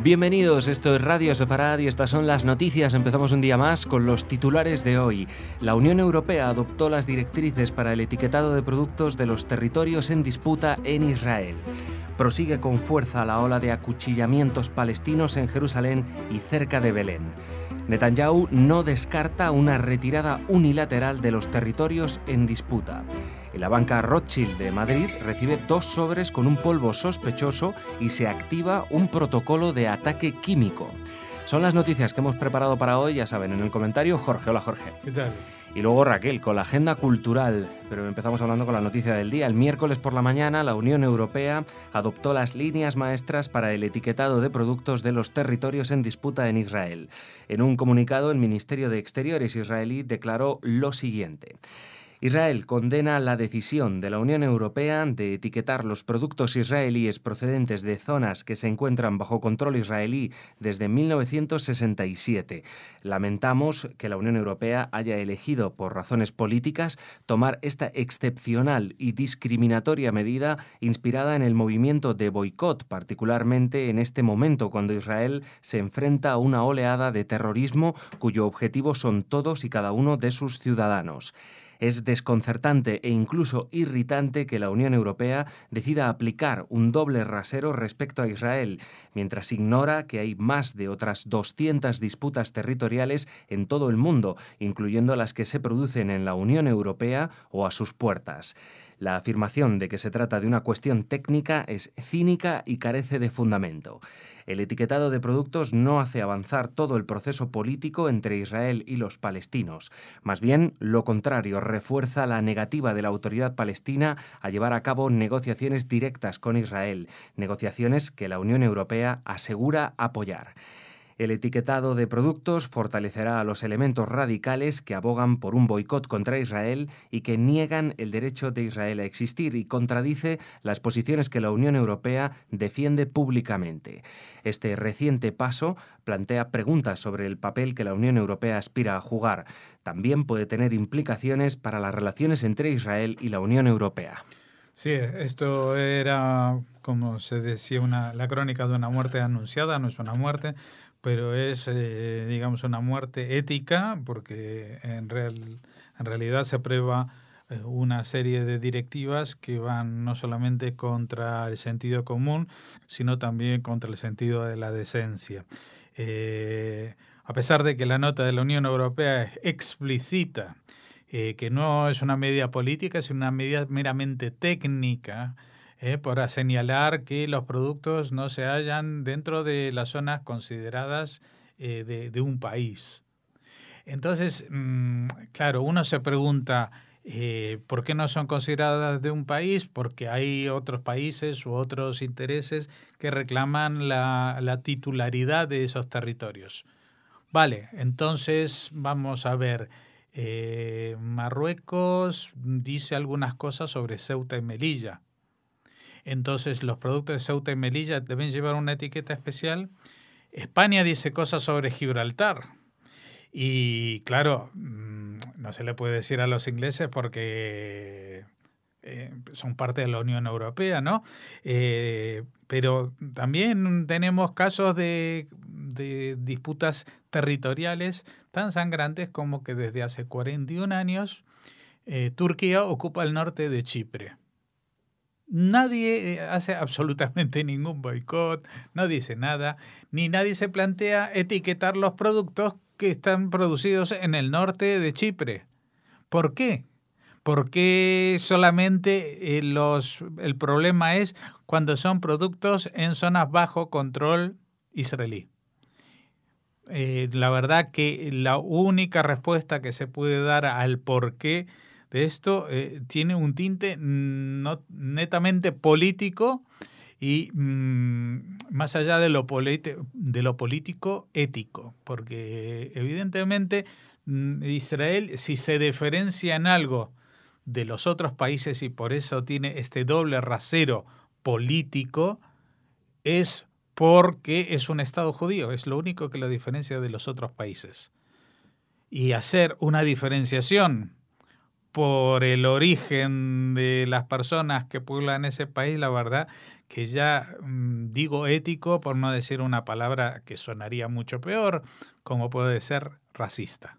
Bienvenidos, esto es Radio Sefarad y estas son las noticias. Empezamos un día más con los titulares de hoy. La Unión Europea adoptó las directrices para el etiquetado de productos de los territorios en disputa en Israel. Prosigue con fuerza la ola de acuchillamientos palestinos en Jerusalén y cerca de Belén. Netanyahu no descarta una retirada unilateral de los territorios en disputa. En la banca Rothschild de Madrid recibe 2 sobres con un polvo sospechoso y se activa un protocolo de ataque químico. Son las noticias que hemos preparado para hoy, ya saben, en el comentario Jorge. Hola, Jorge. ¿Qué tal? Y luego Raquel, con la agenda cultural. Pero empezamos hablando con la noticia del día. El miércoles por la mañana, la Unión Europea adoptó las líneas maestras para el etiquetado de productos de los territorios en disputa en Israel. En un comunicado, el Ministerio de Exteriores israelí declaró lo siguiente. Israel condena la decisión de la Unión Europea de etiquetar los productos israelíes procedentes de zonas que se encuentran bajo control israelí desde 1967. Lamentamos que la Unión Europea haya elegido, por razones políticas, tomar esta excepcional y discriminatoria medida inspirada en el movimiento de boicot, particularmente en este momento cuando Israel se enfrenta a una oleada de terrorismo cuyo objetivo son todos y cada uno de sus ciudadanos. Es desconcertante e incluso irritante que la Unión Europea decida aplicar un doble rasero respecto a Israel, mientras ignora que hay más de otras 200 disputas territoriales en todo el mundo, incluyendo las que se producen en la Unión Europea o a sus puertas. La afirmación de que se trata de una cuestión técnica es cínica y carece de fundamento. El etiquetado de productos no hace avanzar todo el proceso político entre Israel y los palestinos. Más bien, lo contrario, refuerza la negativa de la autoridad palestina a llevar a cabo negociaciones directas con Israel, negociaciones que la Unión Europea asegura apoyar. El etiquetado de productos fortalecerá a los elementos radicales que abogan por un boicot contra Israel y que niegan el derecho de Israel a existir y contradice las posiciones que la Unión Europea defiende públicamente. Este reciente paso plantea preguntas sobre el papel que la Unión Europea aspira a jugar. También puede tener implicaciones para las relaciones entre Israel y la Unión Europea. Sí, esto era, como se decía, la crónica de una muerte anunciada. No es una muerte, pero es, digamos, una muerte ética, porque en realidad se aprueba una serie de directivas que van no solamente contra el sentido común, sino también contra el sentido de la decencia. A pesar de que la nota de la Unión Europea es explícita, que no es una medida política, es una medida meramente técnica, para señalar que los productos no se hallan dentro de las zonas consideradas de un país. Entonces, claro, uno se pregunta, ¿por qué no son consideradas de un país? Porque hay otros países u otros intereses que reclaman la titularidad de esos territorios. Vale, entonces vamos a ver. Marruecos dice algunas cosas sobre Ceuta y Melilla. Entonces los productos de Ceuta y Melilla deben llevar una etiqueta especial. España dice cosas sobre Gibraltar. Y claro, no se le puede decir a los ingleses porque son parte de la Unión Europea, ¿no? Pero también tenemos casos de disputas territoriales tan sangrantes como que desde hace 41 años Turquía ocupa el norte de Chipre. Nadie hace absolutamente ningún boicot, no dice nada, ni nadie se plantea etiquetar los productos que están producidos en el norte de Chipre. ¿Por qué? Porque solamente el problema es cuando son productos en zonas bajo control israelí. La verdad que la única respuesta que se puede dar al porqué de esto tiene un tinte netamente político y más allá de lo político ético, porque evidentemente Israel, si se diferencia en algo de los otros países y por eso tiene este doble rasero político, es porque es un Estado judío, es lo único que lo diferencia de los otros países. Y hacer una diferenciación por el origen de las personas que pueblan ese país, la verdad que ya digo ético por no decir una palabra que sonaría mucho peor, como puede ser racista.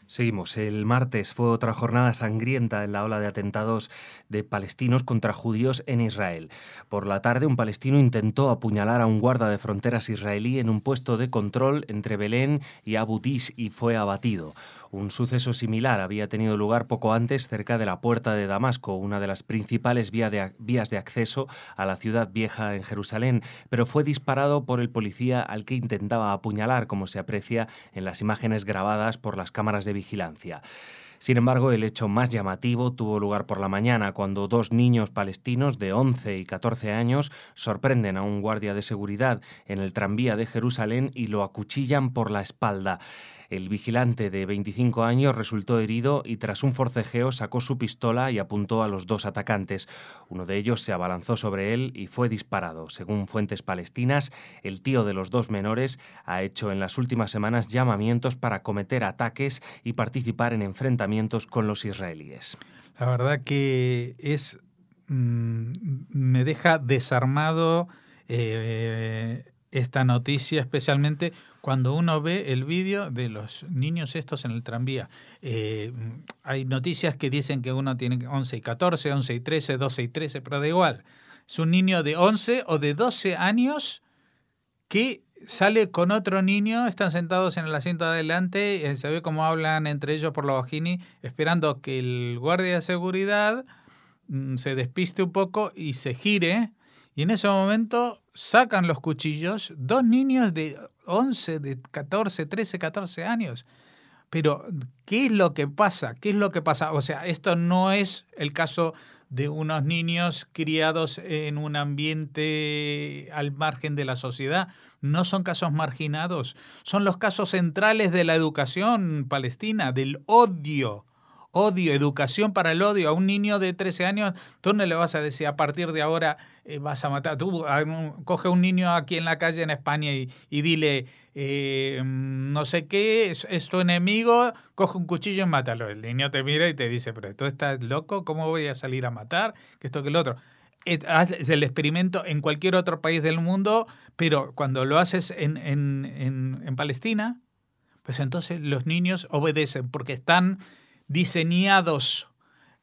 Seguimos. El martes fue otra jornada sangrienta en la ola de atentados de palestinos contra judíos en Israel. Por la tarde, un palestino intentó apuñalar a un guarda de fronteras israelí en un puesto de control entre Belén y Abu Dis y fue abatido. Un suceso similar había tenido lugar poco antes cerca de la Puerta de Damasco, una de las principales vías de acceso a la ciudad vieja en Jerusalén, pero fue disparado por el policía al que intentaba apuñalar, como se aprecia en las imágenes grabadas por las cámaras de vigilancia. Sin embargo, el hecho más llamativo tuvo lugar por la mañana, cuando dos niños palestinos de 11 y 14 años sorprenden a un guardia de seguridad en el tranvía de Jerusalén y lo acuchillan por la espalda. El vigilante de 25 años resultó herido y tras un forcejeo sacó su pistola y apuntó a los dos atacantes. Uno de ellos se abalanzó sobre él y fue disparado. Según fuentes palestinas, el tío de los dos menores ha hecho en las últimas semanas llamamientos para cometer ataques y participar en enfrentamientos con los israelíes. La verdad que me deja desarmado esta noticia, especialmente cuando uno ve el vídeo de los niños estos en el tranvía. Hay noticias que dicen que uno tiene 11 y 14, 11 y 13, 12 y 13, pero da igual. Es un niño de 11 o de 12 años que sale con otro niño, están sentados en el asiento de adelante, se ve cómo hablan entre ellos por la bocina, esperando que el guardia de seguridad se despiste un poco y se gire, y en ese momento sacan los cuchillos, dos niños de 11, de 14, 13, 14 años. Pero, ¿qué es lo que pasa? ¿Qué es lo que pasa? O sea, esto no es el caso de unos niños criados en un ambiente al margen de la sociedad. No son casos marginados, son los casos centrales de la educación palestina, del odio. Odio, educación para el odio. A un niño de 13 años, tú no le vas a decir a partir de ahora vas a matar. Tú coge a un niño aquí en la calle en España y dile no sé qué, es tu enemigo, coge un cuchillo y mátalo. El niño te mira y te dice, pero tú estás loco, ¿cómo voy a salir a matar? Que esto que lo otro. Haz el experimento en cualquier otro país del mundo, pero cuando lo haces en Palestina, pues entonces los niños obedecen porque están diseñados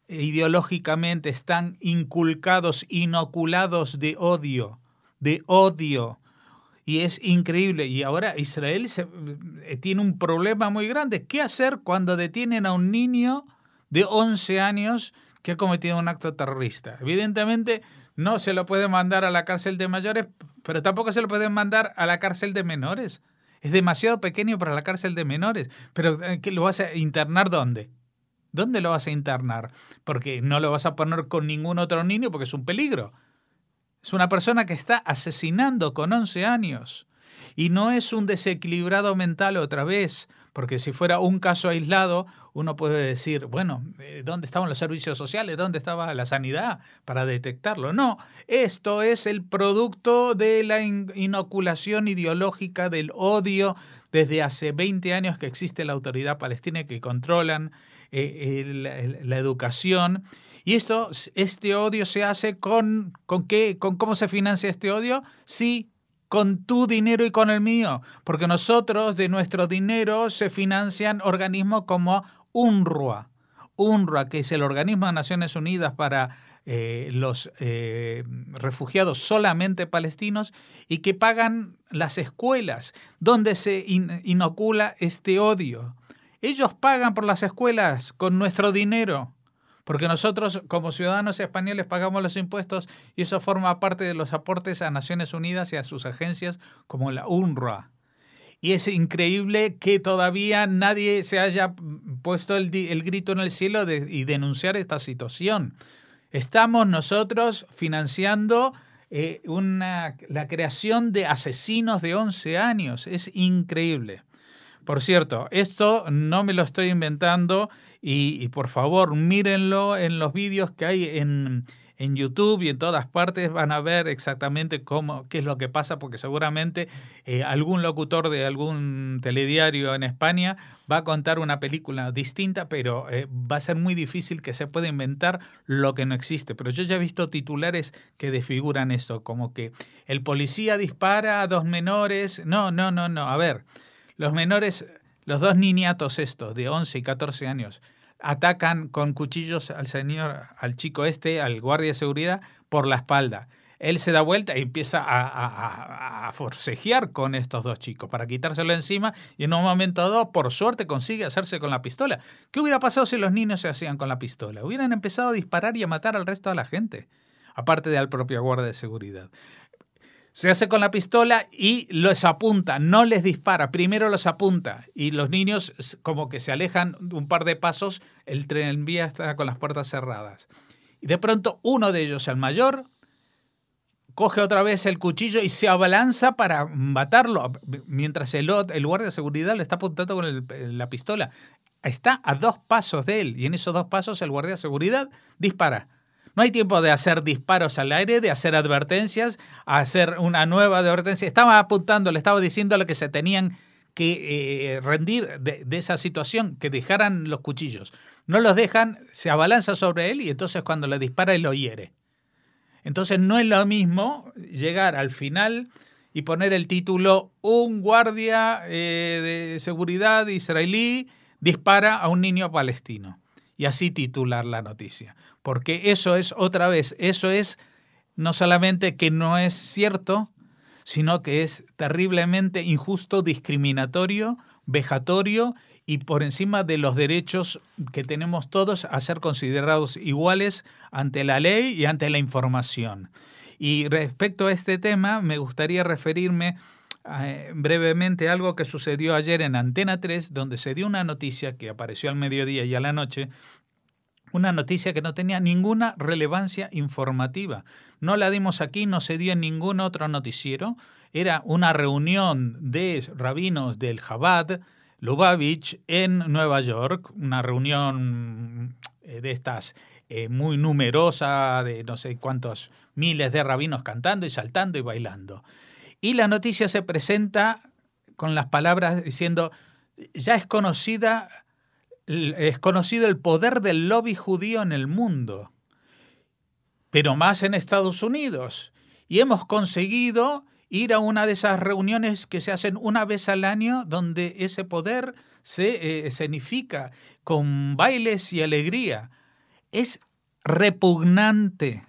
ideológicamente, están inculcados, inoculados de odio. Y es increíble. Y ahora Israel tiene un problema muy grande. ¿Qué hacer cuando detienen a un niño de 11 años que ha cometido un acto terrorista? Evidentemente no se lo puede mandar a la cárcel de mayores, pero tampoco se lo pueden mandar a la cárcel de menores. Es demasiado pequeño para la cárcel de menores. Pero ¿qué lo vas a internar dónde? ¿Dónde lo vas a internar? Porque no lo vas a poner con ningún otro niño porque es un peligro. Es una persona que está asesinando con 11 años. Y no es un desequilibrado mental otra vez, porque si fuera un caso aislado, uno puede decir, bueno, ¿dónde estaban los servicios sociales? ¿Dónde estaba la sanidad para detectarlo? No, esto es el producto de la inoculación ideológica del odio desde hace 20 años que existe la autoridad palestina que controlan la educación. Y este odio se hace ¿con qué? ¿Con cómo se financia este odio? Sí, con tu dinero y con el mío, porque nosotros de nuestro dinero se financian organismos como UNRWA, que es el Organismo de Naciones Unidas para los refugiados solamente palestinos y que pagan las escuelas donde se inocula este odio. Ellos pagan por las escuelas con nuestro dinero, porque nosotros como ciudadanos españoles pagamos los impuestos y eso forma parte de los aportes a Naciones Unidas y a sus agencias como la UNRWA. Y es increíble que todavía nadie se haya puesto el grito en el cielo y denunciar esta situación. Estamos nosotros financiando la creación de asesinos de 11 años. Es increíble. Por cierto, esto no me lo estoy inventando y por favor mírenlo en los vídeos que hay en en YouTube y en todas partes van a ver exactamente qué es lo que pasa, porque seguramente algún locutor de algún telediario en España va a contar una película distinta, pero va a ser muy difícil que se pueda inventar lo que no existe. Pero yo ya he visto titulares que desfiguran esto, como que el policía dispara a 2 menores. No. A ver, los menores, los 2 niñatos estos de 11 y 14 años, atacan con cuchillos al chico al guardia de seguridad, por la espalda. Él se da vuelta y empieza a forcejear con estos 2 chicos para quitárselo encima, y en un momento dado, por suerte, consigue hacerse con la pistola. ¿Qué hubiera pasado si los niños se hacían con la pistola? Hubieran empezado a disparar y a matar al resto de la gente, aparte del propio guardia de seguridad. Se hace con la pistola y los apunta, no les dispara, primero los apunta, y los niños como que se alejan un par de pasos, el tranvía está con las puertas cerradas. Y de pronto uno de ellos, el mayor, coge otra vez el cuchillo y se abalanza para matarlo, mientras el guardia de seguridad le está apuntando con la pistola. Está a 2 pasos de él, y en esos 2 pasos el guardia de seguridad dispara. No hay tiempo de hacer disparos al aire, de hacer advertencias, hacer una nueva advertencia. Estaba apuntando, le estaba diciendo a lo que se tenían que rendir de esa situación, que dejaran los cuchillos. No los dejan, se abalanza sobre él y entonces cuando le dispara él lo hiere. Entonces no es lo mismo llegar al final y poner el título: un guardia de seguridad israelí dispara a un niño palestino, y así titular la noticia. Porque eso es, otra vez, eso es no solamente que no es cierto, sino que es terriblemente injusto, discriminatorio, vejatorio, y por encima de los derechos que tenemos todos a ser considerados iguales ante la ley y ante la información. Y respecto a este tema, me gustaría referirme brevemente a algo que sucedió ayer en Antena 3, donde se dio una noticia que apareció al mediodía y a la noche, una noticia que no tenía ninguna relevancia informativa. No la dimos aquí, no se dio en ningún otro noticiero. Era una reunión de rabinos del Chabad, Lubavitch, en Nueva York, una reunión de estas muy numerosa, de no sé cuántos miles de rabinos cantando y saltando y bailando. Y la noticia se presenta con las palabras diciendo: ya es conocido el poder del lobby judío en el mundo, pero más en Estados Unidos. Y hemos conseguido ir a una de esas reuniones que se hacen una vez al año, donde ese poder se escenifica con bailes y alegría. Es repugnante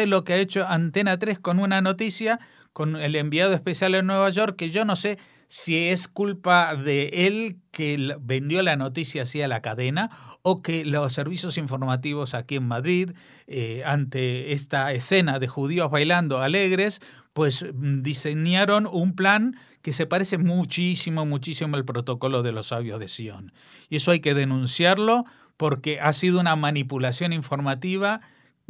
lo que ha hecho Antena 3 con una noticia, con el enviado especial en Nueva York, que yo no sé si es culpa de él que vendió la noticia así a la cadena, o que los servicios informativos aquí en Madrid, ante esta escena de judíos bailando alegres, pues diseñaron un plan que se parece muchísimo al protocolo de los sabios de Sion. Y eso hay que denunciarlo, porque ha sido una manipulación informativa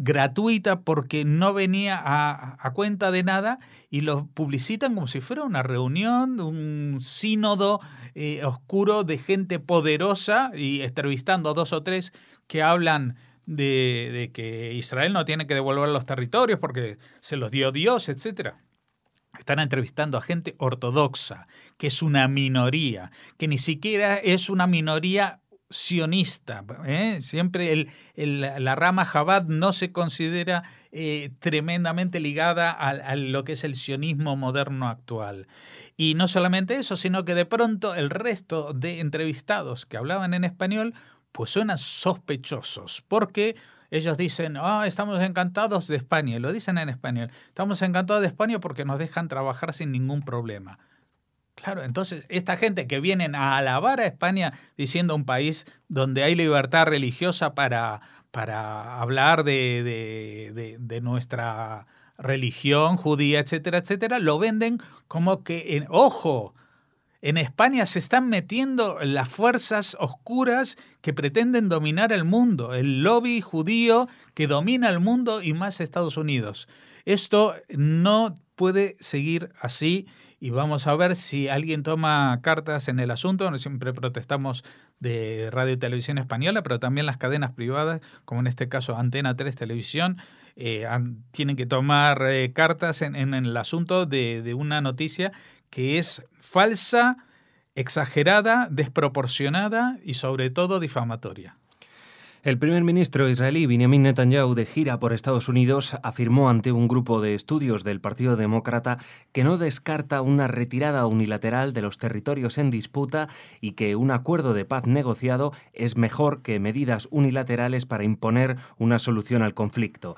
gratuita, porque no venía a cuenta de nada, y lo publicitan como si fuera una reunión, un sínodo oscuro de gente poderosa, y entrevistando a 2 o 3 que hablan de que Israel no tiene que devolver los territorios porque se los dio Dios, etcétera. Están entrevistando a gente ortodoxa, que es una minoría, que ni siquiera es una minoría sionista. Siempre la rama Chabad no se considera tremendamente ligada a lo que es el sionismo moderno actual. Y no solamente eso, sino que de pronto el resto de entrevistados que hablaban en español pues suenan sospechosos, porque ellos dicen: estamos encantados de España, y lo dicen en español, estamos encantados de España porque nos dejan trabajar sin ningún problema. Claro, entonces esta gente que vienen a alabar a España diciendo un país donde hay libertad religiosa para hablar de nuestra religión judía, etcétera, etcétera, lo venden como que, ojo, En España se están metiendo las fuerzas oscuras que pretenden dominar el mundo, el lobby judío que domina el mundo y más Estados Unidos. Esto no puede seguir así y vamos a ver si alguien toma cartas en el asunto. Siempre protestamos de Radio y Televisión Española, pero también las cadenas privadas, como en este caso Antena 3 Televisión, tienen que tomar cartas en el asunto de una noticia que es falsa, exagerada, desproporcionada y sobre todo difamatoria. El primer ministro israelí Benjamin Netanyahu, de gira por Estados Unidos, afirmó ante un grupo de estudios del Partido Demócrata que no descarta una retirada unilateral de los territorios en disputa y que un acuerdo de paz negociado es mejor que medidas unilaterales para imponer una solución al conflicto.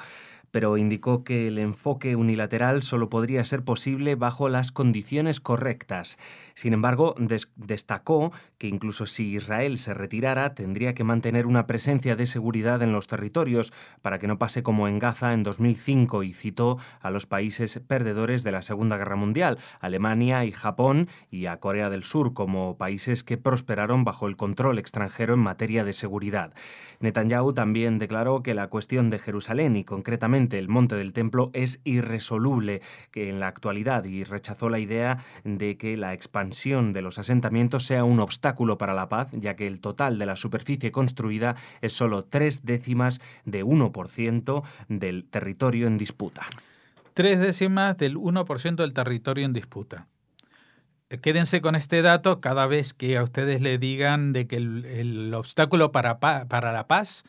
Pero indicó que el enfoque unilateral solo podría ser posible bajo las condiciones correctas. Sin embargo, destacó que incluso si Israel se retirara, tendría que mantener una presencia de seguridad en los territorios para que no pase como en Gaza en 2005, y citó a los países perdedores de la Segunda Guerra Mundial, Alemania y Japón, y a Corea del Sur como países que prosperaron bajo el control extranjero en materia de seguridad. Netanyahu también declaró que la cuestión de Jerusalén y concretamente el Monte del Templo es irresoluble que en la actualidad, y rechazó la idea de que la expansión de los asentamientos sea un obstáculo para la paz, ya que el total de la superficie construida es solo 0,3% del territorio en disputa. 0,3% del 1% del territorio en disputa. Quédense con este dato cada vez que a ustedes le digan de que el obstáculo para la paz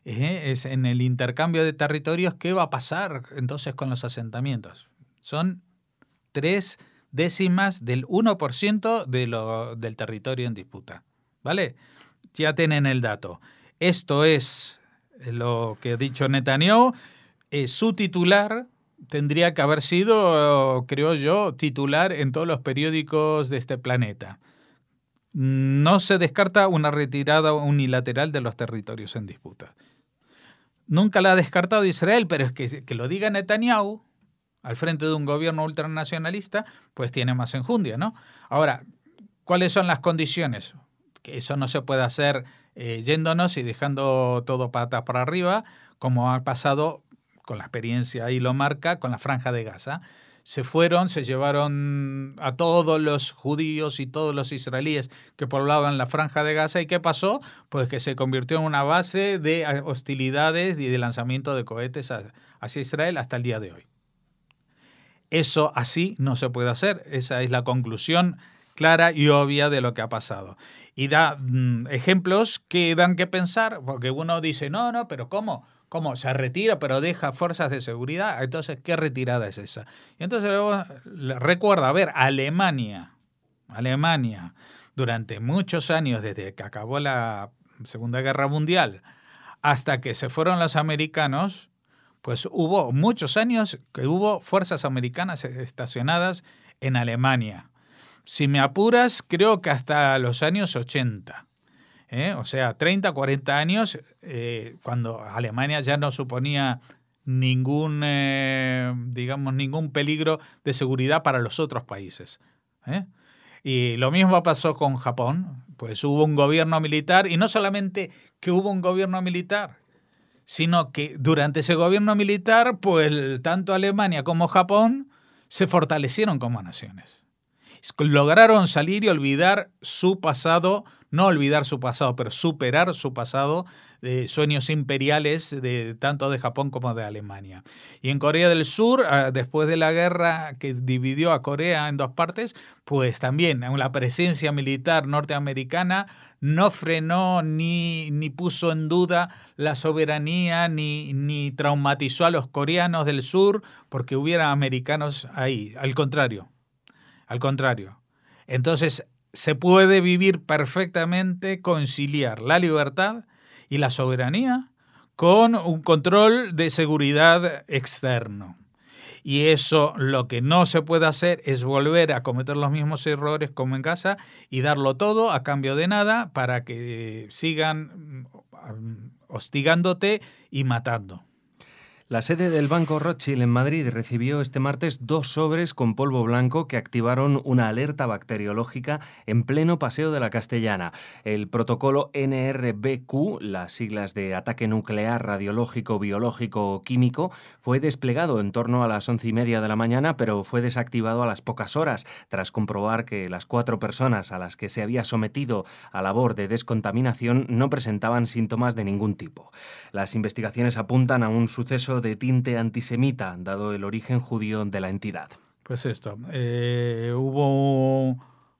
es en el intercambio de territorios. ¿Qué va a pasar entonces con los asentamientos? Son 0,3% del 1% del territorio en disputa. ¿Vale? Ya tienen el dato. Esto es lo que ha dicho Netanyahu. Su titular tendría que haber sido, creo yo, titular en todos los periódicos de este planeta. No se descarta una retirada unilateral de los territorios en disputa. Nunca la ha descartado Israel, pero es que lo diga Netanyahu al frente de un gobierno ultranacionalista, pues tiene más enjundia, ¿no? Ahora, ¿cuáles son las condiciones? Que eso no se puede hacer yéndonos y dejando todo patas para arriba, como ha pasado con la experiencia, ahí lo marca, con la Franja de Gaza. Se llevaron a todos los judíos y todos los israelíes que poblaban la Franja de Gaza. ¿Y qué pasó? Pues que se convirtió en una base de hostilidades y de lanzamiento de cohetes hacia Israel hasta el día de hoy. Eso así no se puede hacer. Esa es la conclusión clara y obvia de lo que ha pasado. Y da ejemplos que dan que pensar, porque uno dice, no, pero ¿cómo? ¿Cómo? Se retira, pero deja fuerzas de seguridad. Entonces, ¿qué retirada es esa? Y entonces recuerda, a ver, Alemania, durante muchos años, desde que acabó la Segunda Guerra Mundial hasta que se fueron los americanos, pues hubo muchos años que hubo fuerzas americanas estacionadas en Alemania. Si me apuras, creo que hasta los años 80. O sea, 30, 40 años, cuando Alemania ya no suponía ningún peligro de seguridad para los otros países. Y lo mismo pasó con Japón, pues hubo un gobierno militar, y no solamente que hubo un gobierno militar, sino que durante ese gobierno militar, pues tanto Alemania como Japón se fortalecieron como naciones. Lograron salir y olvidar su pasado, no olvidar su pasado, pero superar su pasado de sueños imperiales tanto de Japón como de Alemania. Y en Corea del Sur, después de la guerra que dividió a Corea en dos partes, pues también la presencia militar norteamericana no frenó ni puso en duda la soberanía, ni traumatizó a los coreanos del sur porque hubiera americanos ahí. Al contrario. Entonces, se puede vivir perfectamente, conciliar la libertad y la soberanía con un control de seguridad externo. Y eso, lo que no se puede hacer es volver a cometer los mismos errores como en Gaza y darlo todo a cambio de nada para que sigan hostigándote y matando. La sede del Banco Rothschild en Madrid recibió este martes 2 sobres con polvo blanco que activaron una alerta bacteriológica en pleno Paseo de la Castellana. El protocolo NRBQ, las siglas de ataque nuclear, radiológico, biológico o químico, fue desplegado en torno a las 11:30 de la mañana, pero fue desactivado a las pocas horas, tras comprobar que las 4 personas a las que se había sometido a labor de descontaminación no presentaban síntomas de ningún tipo. Las investigaciones apuntan a un suceso de tinte antisemita, dado el origen judío de la entidad. Pues esto, hubo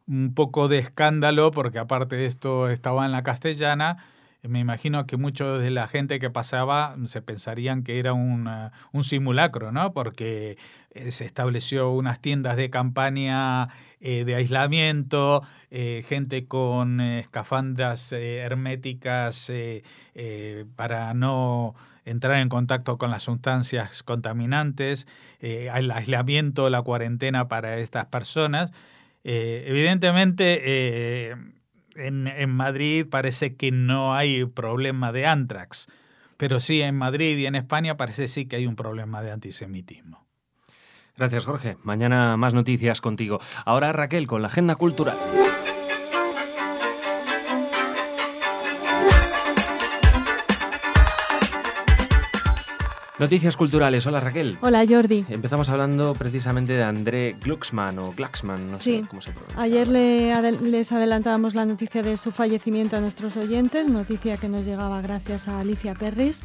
un poco de escándalo porque aparte de esto estaba en la Castellana. Me imagino que mucha de la gente que pasaba se pensarían que era un simulacro, ¿no? Porque se estableció unas tiendas de campaña de aislamiento, gente con escafandras herméticas para no entrar en contacto con las sustancias contaminantes, el aislamiento, la cuarentena para estas personas. Evidentemente, en Madrid parece que no hay problema de anthrax, pero sí en Madrid y en España parece sí que hay un problema de antisemitismo. Gracias, Jorge. Mañana más noticias contigo. Ahora Raquel con la agenda cultural. Noticias culturales. Hola, Raquel. Hola, Jordi. Empezamos hablando precisamente de André Glucksmann o Glucksmann, no sé cómo se pronuncia. Ayer les adelantábamos la noticia de su fallecimiento a nuestros oyentes, noticia que nos llegaba gracias a Alicia Perris.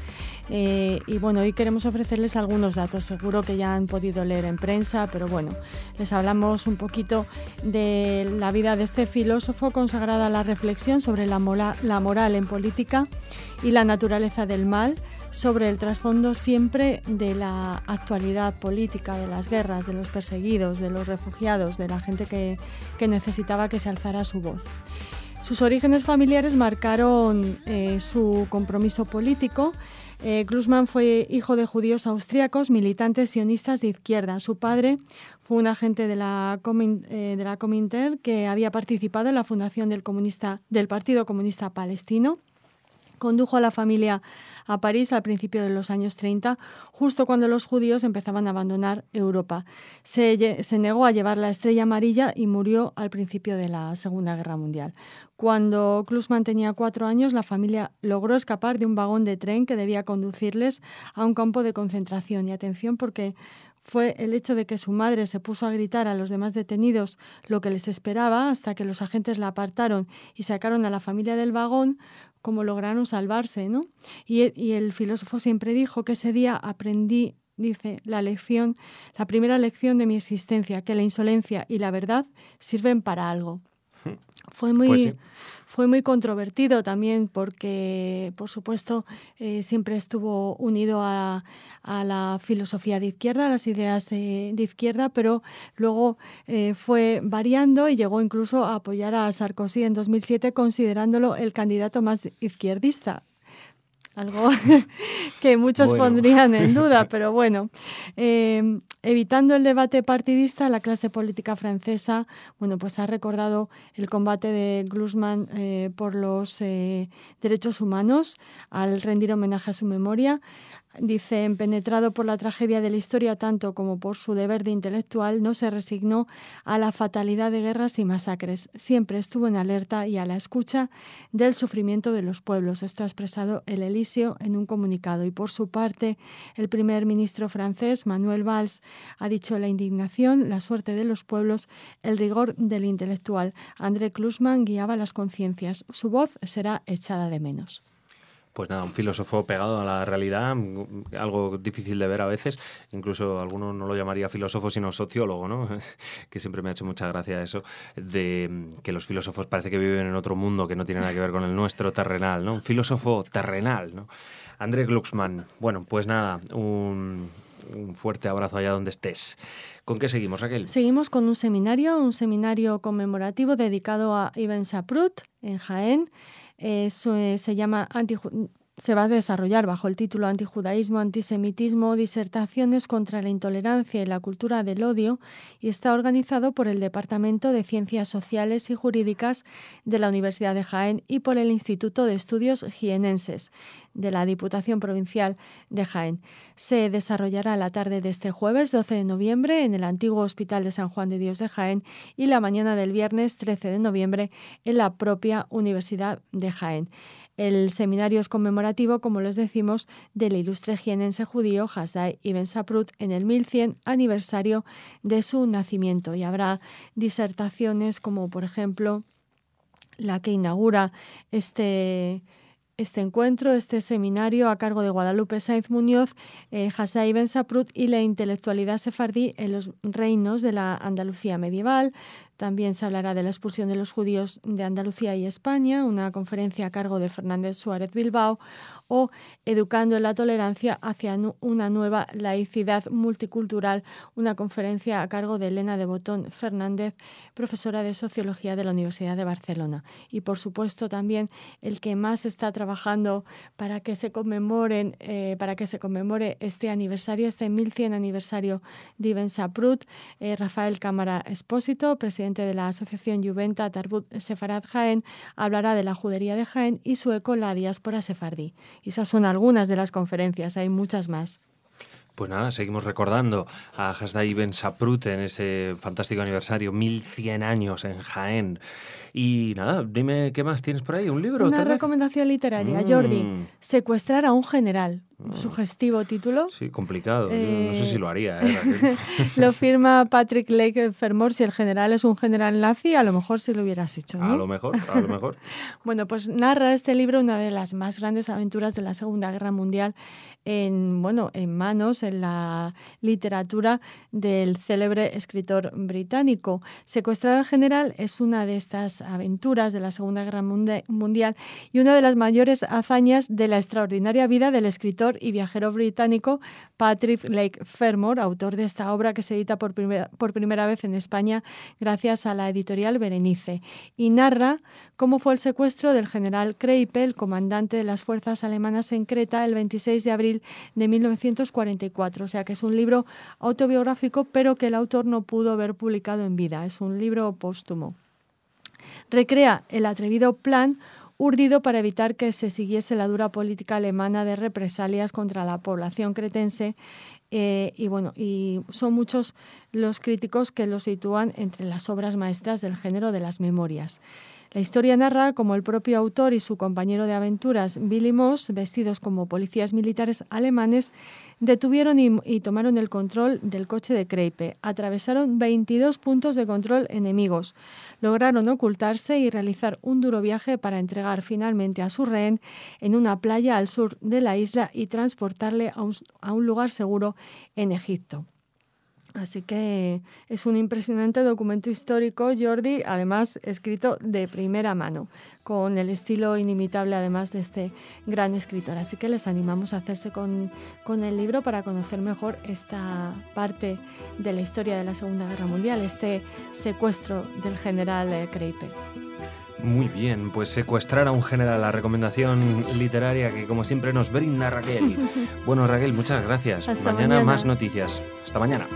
Y bueno, hoy queremos ofrecerles algunos datos, seguro que ya han podido leer en prensa, pero bueno, les hablamos un poquito de la vida de este filósofo consagrado a la reflexión sobre la moral en política y la naturaleza del mal, sobre el trasfondo siempre de la actualidad política, de las guerras, de los perseguidos, de los refugiados, de la gente que necesitaba que se alzara su voz. Sus orígenes familiares marcaron su compromiso político. Glucksmann fue hijo de judíos austríacos, militantes sionistas de izquierda. Su padre fue un agente de la Comintern que había participado en la fundación del Partido Comunista Palestino. Condujo a la familia a París al principio de los años 30, justo cuando los judíos empezaban a abandonar Europa. Se negó a llevar la estrella amarilla y murió al principio de la Segunda Guerra Mundial. Cuando Glucksmann tenía 4 años, la familia logró escapar de un vagón de tren que debía conducirles a un campo de concentración. Y atención, porque fue el hecho de que su madre se puso a gritar a los demás detenidos lo que les esperaba hasta que los agentes la apartaron y sacaron a la familia del vagón, como lograron salvarse, ¿no? Y el filósofo siempre dijo que ese día aprendí, dice, la primera lección de mi existencia, que la insolencia y la verdad sirven para algo. Fue muy controvertido también porque, por supuesto, siempre estuvo unido a la filosofía de izquierda, a las ideas de izquierda, pero luego fue variando y llegó incluso a apoyar a Sarkozy en 2007, considerándolo el candidato más izquierdista. Algo que muchos pondrían en duda, pero bueno. Evitando el debate partidista, la clase política francesa, bueno, pues ha recordado el combate de Glucksmann por los derechos humanos al rendir homenaje a su memoria. Dicen, penetrado por la tragedia de la historia tanto como por su deber de intelectual, no se resignó a la fatalidad de guerras y masacres. Siempre estuvo en alerta y a la escucha del sufrimiento de los pueblos. Esto ha expresado el Elíseo en un comunicado. Y por su parte, el primer ministro francés, Manuel Valls, ha dicho: la indignación, la suerte de los pueblos, el rigor del intelectual. André Glucksmann guiaba las conciencias. Su voz será echada de menos. Pues nada, un filósofo pegado a la realidad, algo difícil de ver a veces, incluso alguno no lo llamaría filósofo sino sociólogo, ¿no? Que siempre me ha hecho mucha gracia eso, de que los filósofos parece que viven en otro mundo que no tiene nada que ver con el nuestro, terrenal, ¿no? Un filósofo terrenal, ¿no? André Glucksmann. Bueno, pues nada, un fuerte abrazo allá donde estés. ¿Con qué seguimos, Raquel? Seguimos con un seminario conmemorativo dedicado a Ibn Saprut en Jaén. Se llama se va a desarrollar bajo el título Antijudaísmo, Antisemitismo, disertaciones contra la intolerancia y la cultura del odio, y está organizado por el Departamento de Ciencias Sociales y Jurídicas de la Universidad de Jaén y por el Instituto de Estudios Jienenses de la Diputación Provincial de Jaén. Se desarrollará la tarde de este jueves 12 de noviembre en el antiguo Hospital de San Juan de Dios de Jaén y la mañana del viernes 13 de noviembre en la propia Universidad de Jaén. El seminario es conmemorativo, como les decimos, del ilustre jienense judío Hasdai Ibn Saprut en el 1100 aniversario de su nacimiento. Y habrá disertaciones como, por ejemplo, la que inaugura este encuentro, este seminario a cargo de Guadalupe Sainz Muñoz, Hasdai Ibn Saprut y la intelectualidad sefardí en los reinos de la Andalucía medieval. También se hablará de la expulsión de los judíos de Andalucía y España, una conferencia a cargo de Fernández Suárez Bilbao, o Educando en la tolerancia hacia una nueva laicidad multicultural, una conferencia a cargo de Elena de Botón Fernández, profesora de Sociología de la Universidad de Barcelona. Y por supuesto también el que más está trabajando para que se conmemore este aniversario, este 1100 aniversario de Ibn Saprut, Rafael Cámara Espósito, presidente de la Asociación Juventa Tarbut Sefarad Jaén, hablará de la judería de Jaén y su eco en la diáspora sefardí. Y esas son algunas de las conferencias, hay muchas más. Pues nada, seguimos recordando a Hasdai Ibn Saprut en ese fantástico aniversario, 1100 años en Jaén. Y nada, dime qué más tienes por ahí, ¿un libro? Una recomendación literaria, Jordi, Secuestrar a un general. Sugestivo título. Sí, complicado. Yo no sé si lo haría. Lo firma Patrick Lake Fermor. Si el general es un general nazi, a lo mejor sí lo hubieras hecho, ¿no? A lo mejor. Bueno, pues narra este libro una de las más grandes aventuras de la Segunda Guerra Mundial en la literatura del célebre escritor británico. Secuestrar al general es una de estas aventuras de la Segunda Guerra Mundial y una de las mayores hazañas de la extraordinaria vida del escritor y viajero británico Patrick Lake Fermor, autor de esta obra que se edita por primera vez en España gracias a la editorial Berenice, y narra cómo fue el secuestro del general Kreipe, el comandante de las fuerzas alemanas en Creta, el 26 de abril de 1944. O sea que es un libro autobiográfico, pero que el autor no pudo haber publicado en vida. Es un libro póstumo. Recrea el atrevido plan urdido para evitar que se siguiese la dura política alemana de represalias contra la población cretense, y son muchos los críticos que lo sitúan entre las obras maestras del género de las memorias. La historia narra cómo el propio autor y su compañero de aventuras, Billy Moss, vestidos como policías militares alemanes, detuvieron y tomaron el control del coche de Kreipe. Atravesaron 22 puntos de control enemigos. Lograron ocultarse y realizar un duro viaje para entregar finalmente a su rehén en una playa al sur de la isla y transportarle a un lugar seguro en Egipto. Así que es un impresionante documento histórico, Jordi, además escrito de primera mano, con el estilo inimitable además de este gran escritor. Así que les animamos a hacerse con el libro para conocer mejor esta parte de la historia de la Segunda Guerra Mundial, este secuestro del general Kreipe. Muy bien, pues Secuestrar a un general, la recomendación literaria que como siempre nos brinda Raquel. Bueno, Raquel, muchas gracias. Mañana más noticias. Hasta mañana.